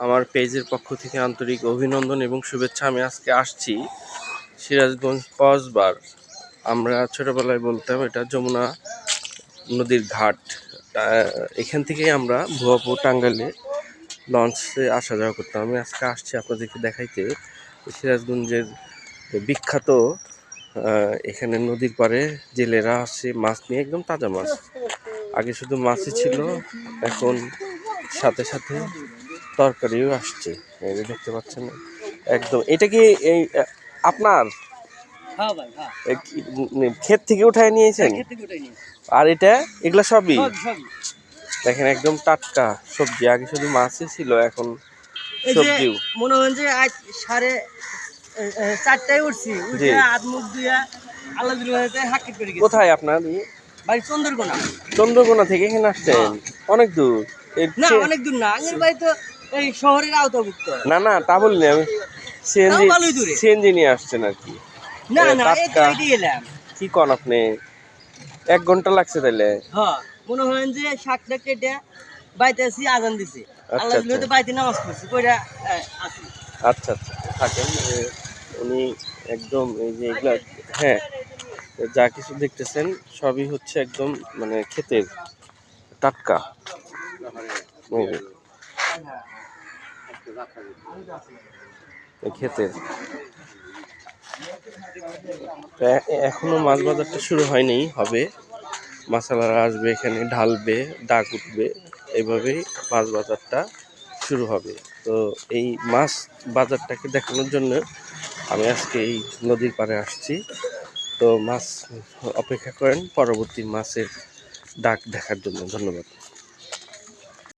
আমার পেজের পক্ষ থেকে আন্তরিক অভিনন্দন এবং শুভেচ্ছা। আমি আজকে আসছি সিরাজগঞ্জ কসবার। আমরা ছোটবেলায় বলতাম এটা যমুনা নদীর ঘাট। এখান থেকেই আমরা ভুয়াপুর টাঙ্গাইলে লঞ্চে আসা যাওয়া করতাম। আমি আজকে আসছি আপনাদেরকে দেখাইতে সিরাজগঞ্জের বিখ্যাত এখানে নদীর পাড়ে জেলেরা আসছে মাছ নিয়ে, একদম তাজা মাছ। আগে শুধু মাছই ছিল, এখন সাথে সাথে তরকারিও আসছে। এই যে দেখতে পাচ্ছেন একদম। এটা কি এই আপনার ক্ষেত থেকে উঠায় নিয়েছেন? আর এটা এগুলা সবই দেখেন একদম টাটকা সবজি। আগে শুধু মাছই ছিল, এখন সবজিও। মনে হয় যে আজ 4:30টায় উঠছি, উঠে হাত মুখ ধুইয়া আল্লাহ হাকির করে গেছি। কোথায় আপনার বাড়ি? চন্দ্রকোনা। চন্দ্রকোনা থেকে এখানে আসছেন? অনেক দূর না, অনেক দূর না, আমার বাড়ি তো এই শহরের আওতাভুক্ত। না না, তা বলিনি আমি, সিএনজি নিয়ে আসছেন আর কি? না না, এই তো এটি এলাম। কি কোন আপনি 1 ঘন্টা লাগছে তাইলে? হ্যাঁ, মনে হয় যে 7টা কেটে বাইতে আসি, আজান দিছে, আল্লাহ দিলে বাইতে নামাজ পড়ছি কইরা আসি। আচ্ছা আচ্ছা, থাকেন। উনি একদম এই যে এগুলা, হ্যাঁ, যা কিছু দেখতেছেন সবই হচ্ছে একদম মানে ক্ষেতের টাটকা। ক্ষেতের এখনো মাছ বাজারটা শুরু হয়নি, হবে। মাছালারা আসবে, এখানে ঢালবে, ডাক উঠবে, এইভাবেই মাছ বাজারটা শুরু হবে। তো এই মাছ বাজারটাকে দেখানোর জন্য আমি আজকে এই নদীর পাড়ে আসছি। তো মাছ অপেক্ষা করেন পরবর্তী মাছের ডাক দেখার জন্য। ধন্যবাদ।